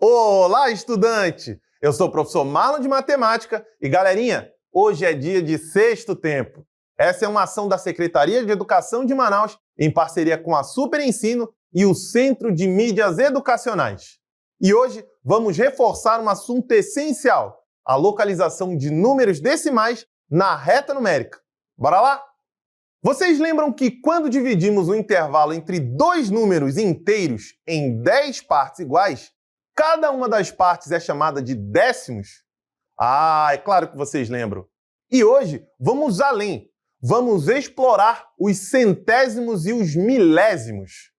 Olá, estudante! Eu sou o professor Marlon de Matemática e, galerinha, hoje é dia de Sexto Tempo. Essa é uma ação da Secretaria de Educação de Manaus em parceria com a Super Ensino e o Centro de Mídias Educacionais. E hoje vamos reforçar um assunto essencial, a localização de números decimais na reta numérica. Bora lá? Vocês lembram que quando dividimos o intervalo entre dois números inteiros em 10 partes iguais, cada uma das partes é chamada de décimos? É claro que vocês lembram. E hoje vamos além. Vamos explorar os centésimos e os milésimos.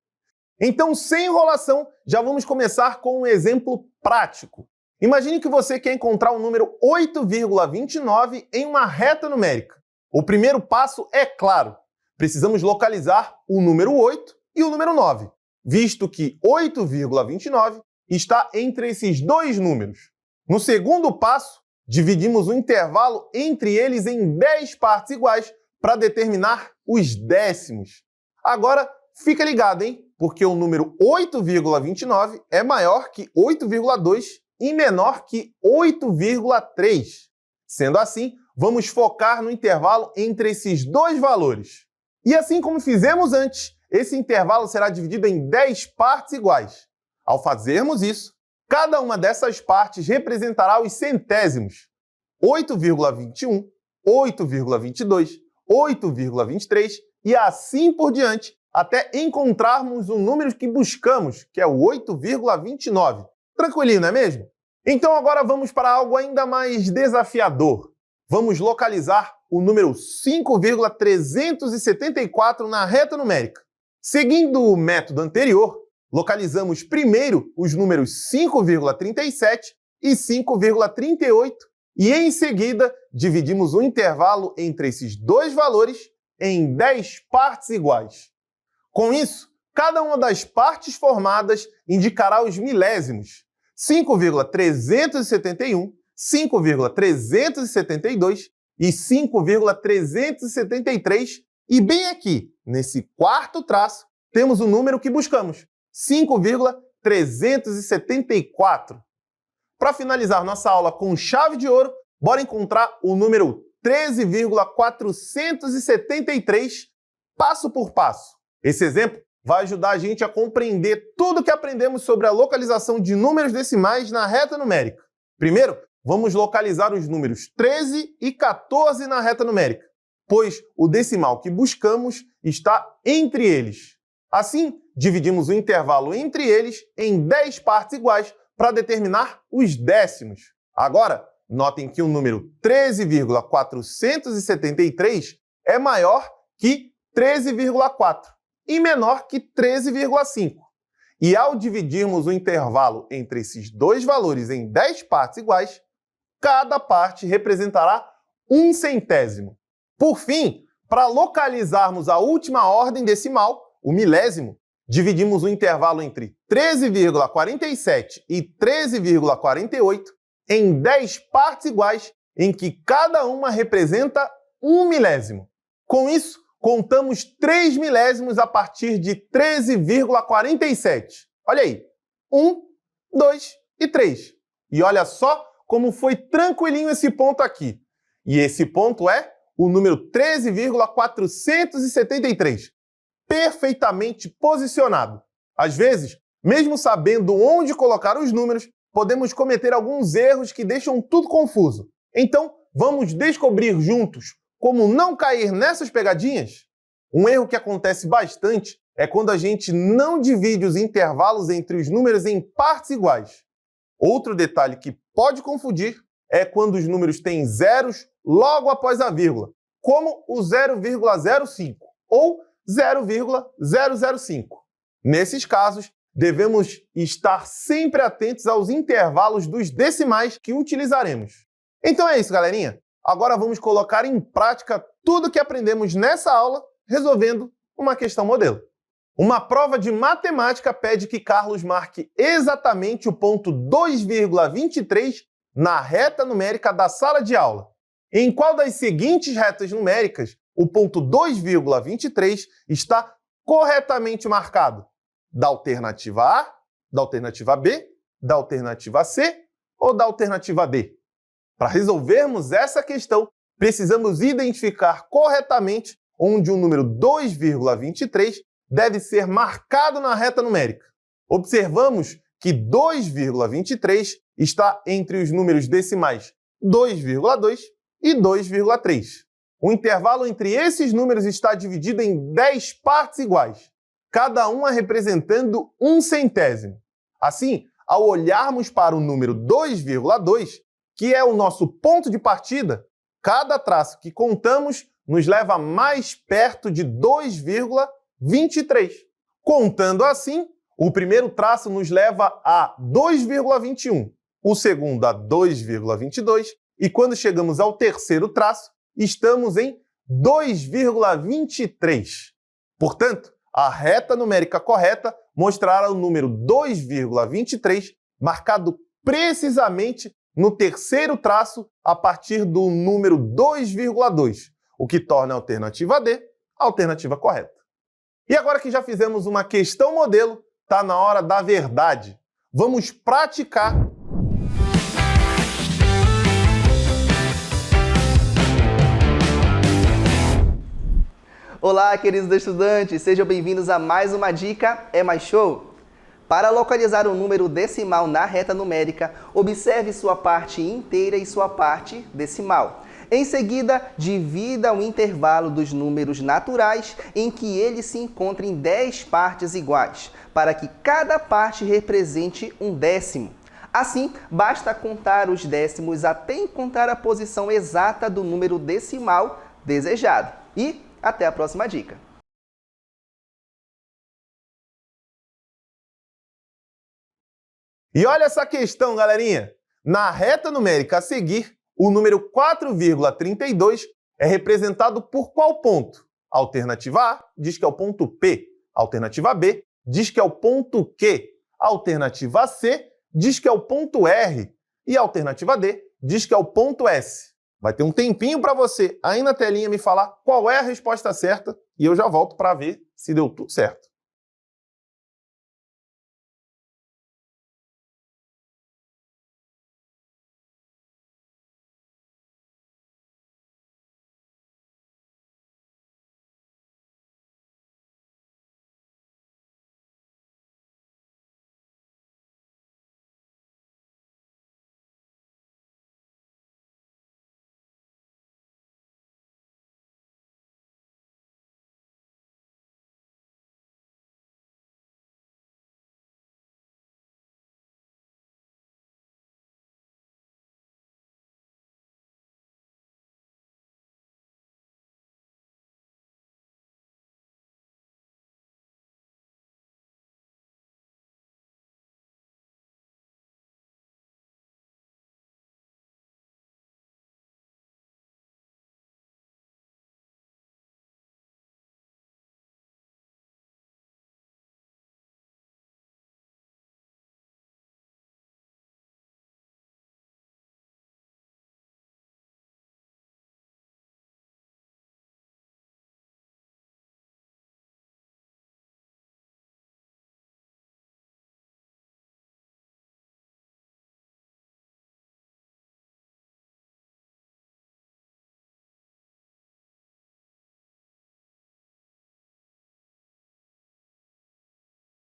Então, sem enrolação, já vamos começar com um exemplo prático. Imagine que você quer encontrar o número 8,29 em uma reta numérica. O primeiro passo é claro. Precisamos localizar o número 8 e o número 9, visto que 8,29 está entre esses dois números. No segundo passo, dividimos o intervalo entre eles em 10 partes iguais para determinar os décimos. Agora, fica ligado, hein? Porque o número 8,29 é maior que 8,2 e menor que 8,3. Sendo assim, vamos focar no intervalo entre esses dois valores. E assim como fizemos antes, esse intervalo será dividido em 10 partes iguais. Ao fazermos isso, cada uma dessas partes representará os centésimos. 8,21, 8,22, 8,23 e assim por diante, até encontrarmos o número que buscamos, que é o 8,29. Tranquilinho, não é mesmo? Então agora vamos para algo ainda mais desafiador. Vamos localizar o número 5,374 na reta numérica. Seguindo o método anterior, localizamos primeiro os números 5,37 e 5,38 e, em seguida, dividimos o intervalo entre esses dois valores em 10 partes iguais. Com isso, cada uma das partes formadas indicará os milésimos: 5,371, 5,372 e 5,373. E bem aqui, nesse quarto traço, temos o número que buscamos, 5,374. Para finalizar nossa aula com chave de ouro, bora encontrar o número 13,473 passo por passo. Esse exemplo vai ajudar a gente a compreender tudo que aprendemos sobre a localização de números decimais na reta numérica. Primeiro, vamos localizar os números 13 e 14 na reta numérica, pois o decimal que buscamos está entre eles. Assim, dividimos o intervalo entre eles em 10 partes iguais para determinar os décimos. Agora, notem que o número 13,473 é maior que 13,4 e menor que 13,5. E ao dividirmos o intervalo entre esses dois valores em 10 partes iguais, cada parte representará um centésimo. Por fim, para localizarmos a última ordem decimal, o milésimo, dividimos o intervalo entre 13,47 e 13,48 em 10 partes iguais, em que cada uma representa um milésimo. Com isso, contamos 3 milésimos a partir de 13,47. Olha aí, 1, 2 e 3. E olha só como foi tranquilinho esse ponto aqui. E esse ponto é o número 13,473. Perfeitamente posicionado. Às vezes, mesmo sabendo onde colocar os números, podemos cometer alguns erros que deixam tudo confuso. Então, vamos descobrir juntos como não cair nessas pegadinhas? Um erro que acontece bastante é quando a gente não divide os intervalos entre os números em partes iguais. Outro detalhe que pode confundir é quando os números têm zeros logo após a vírgula, como o 0,05 ou 0,005. Nesses casos, devemos estar sempre atentos aos intervalos dos decimais que utilizaremos. Então é isso, galerinha. Agora vamos colocar em prática tudo que aprendemos nessa aula, resolvendo uma questão modelo. Uma prova de matemática pede que Carlos marque exatamente o ponto 2,23 na reta numérica da sala de aula. Em qual das seguintes retas numéricas o ponto 2,23 está corretamente marcado? Da alternativa A, da alternativa B da alternativa C ou da alternativa D? Para resolvermos essa questão, precisamos identificar corretamente onde o número 2,23 deve ser marcado na reta numérica. Observamos que 2,23 está entre os números decimais 2,2 e 2,3. O intervalo entre esses números está dividido em 10 partes iguais, cada uma representando 1/100. Assim, ao olharmos para o número 2,2, que é o nosso ponto de partida, cada traço que contamos nos leva mais perto de 2,23. Contando assim, o primeiro traço nos leva a 2,21, o segundo a 2,22 e quando chegamos ao terceiro traço, estamos em 2,23. Portanto, a reta numérica correta mostrará o número 2,23 marcado precisamente no terceiro traço a partir do número 2,2, o que torna a alternativa D a alternativa correta. E agora que já fizemos uma questão modelo, está na hora da verdade. Vamos praticar. Olá, queridos estudantes, sejam bem-vindos a mais uma Dica É Mais Show! Para localizar o número decimal na reta numérica, observe sua parte inteira e sua parte decimal. Em seguida, divida o intervalo dos números naturais em que ele se encontra em 10 partes iguais, para que cada parte represente um décimo. Assim, basta contar os décimos até encontrar a posição exata do número decimal desejado. E até a próxima dica! E olha essa questão, galerinha! Na reta numérica a seguir, o número 4,32 é representado por qual ponto? A alternativa A diz que é o ponto P, a alternativa B diz que é o ponto Q, a alternativa C diz que é o ponto R e a alternativa D diz que é o ponto S. Vai ter um tempinho para você aí na telinha me falar qual é a resposta certa e eu já volto para ver se deu tudo certo.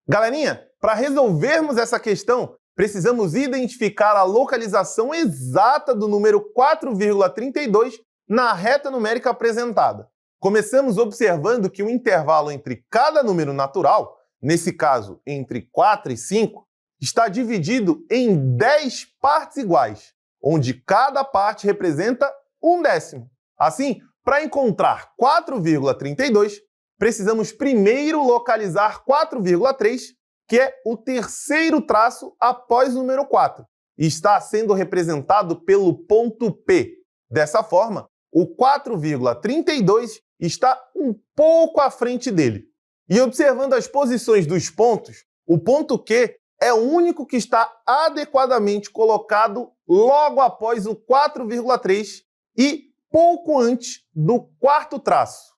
Galerinha, para resolvermos essa questão, precisamos identificar a localização exata do número 4,32 na reta numérica apresentada. Começamos observando que o intervalo entre cada número natural, nesse caso entre 4 e 5, está dividido em 10 partes iguais, onde cada parte representa um décimo. Assim, para encontrar 4,32, precisamos primeiro localizar 4,3, que é o terceiro traço após o número 4, e está sendo representado pelo ponto P. Dessa forma, o 4,32 está um pouco à frente dele. E observando as posições dos pontos, o ponto Q é o único que está adequadamente colocado logo após o 4,3 e pouco antes do quarto traço,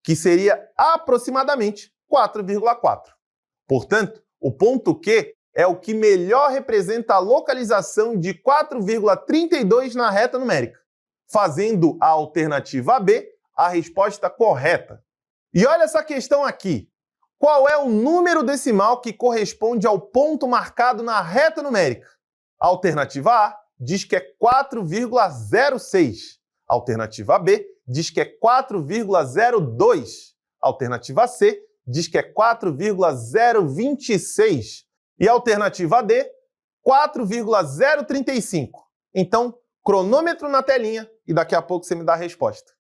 que seria aproximadamente 4,4. Portanto, o ponto Q é o que melhor representa a localização de 4,32 na reta numérica, fazendo a alternativa B a resposta correta. E olha essa questão aqui. Qual é o número decimal que corresponde ao ponto marcado na reta numérica? A alternativa A diz que é 4,06. A alternativa B diz que é 4,02. A alternativa C diz que é 4,026. E a alternativa D, 4,035. Então, cronômetro na telinha e daqui a pouco você me dá a resposta.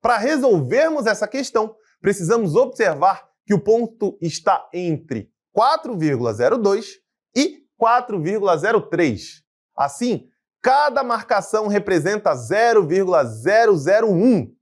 Para resolvermos essa questão, precisamos observar que o ponto está entre 4,02 e 4,03. Assim, cada marcação representa 0,001.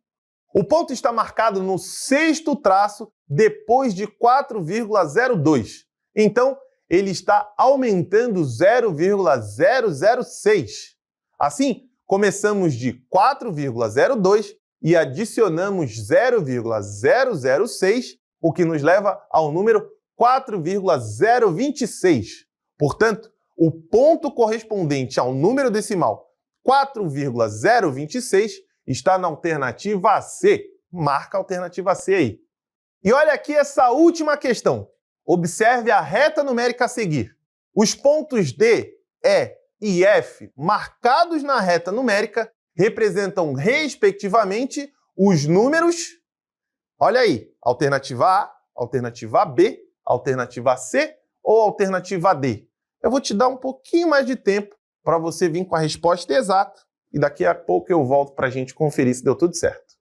O ponto está marcado no sexto traço depois de 4,02. Então, ele está aumentando 0,006. Assim, começamos de 4,02 e adicionamos 0,006, o que nos leva ao número 4,026. Portanto, o ponto correspondente ao número decimal 4,026 está na alternativa C. Marca a alternativa C aí. E olha aqui essa última questão. Observe a reta numérica a seguir. Os pontos D, E e F marcados na reta numérica representam, respectivamente, os números... Olha aí, alternativa A, alternativa B, alternativa C ou alternativa D. Eu vou te dar um pouquinho mais de tempo para você vir com a resposta exata e daqui a pouco eu volto para a gente conferir se deu tudo certo.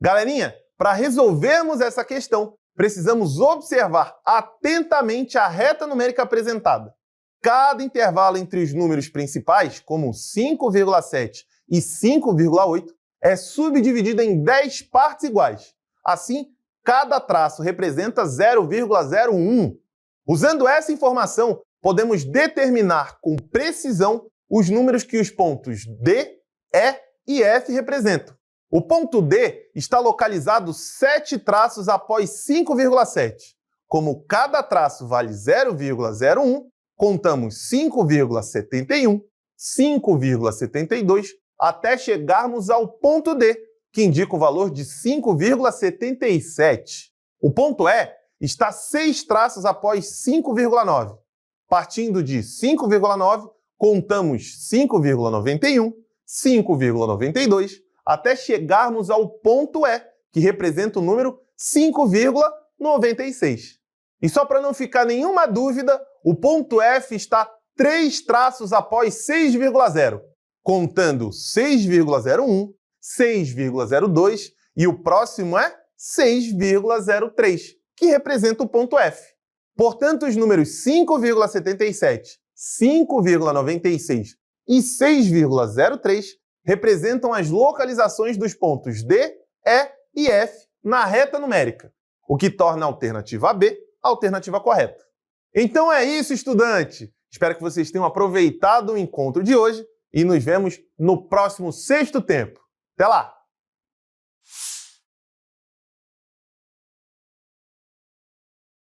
Galerinha, para resolvermos essa questão, precisamos observar atentamente a reta numérica apresentada. Cada intervalo entre os números principais, como 5,7 e 5,8, é subdividido em 10 partes iguais. Assim, cada traço representa 0,01. Usando essa informação, podemos determinar com precisão os números que os pontos D, E e F representam. O ponto D está localizado 7 traços após 5,7. Como cada traço vale 0,01, contamos 5,71, 5,72, até chegarmos ao ponto D, que indica o valor de 5,77. O ponto E está 6 traços após 5,9. Partindo de 5,9, contamos 5,91, 5,92, até chegarmos ao ponto E, que representa o número 5,96. E só para não ficar nenhuma dúvida, o ponto F está 3 traços após 6,0, contando 6,01, 6,02 e o próximo é 6,03, que representa o ponto F. Portanto, os números 5,77, 5,96 e 6,03 representam as localizações dos pontos D, E e F na reta numérica, o que torna a alternativa B a alternativa correta. Então é isso, estudante! Espero que vocês tenham aproveitado o encontro de hoje e nos vemos no próximo Sexto Tempo. Até lá!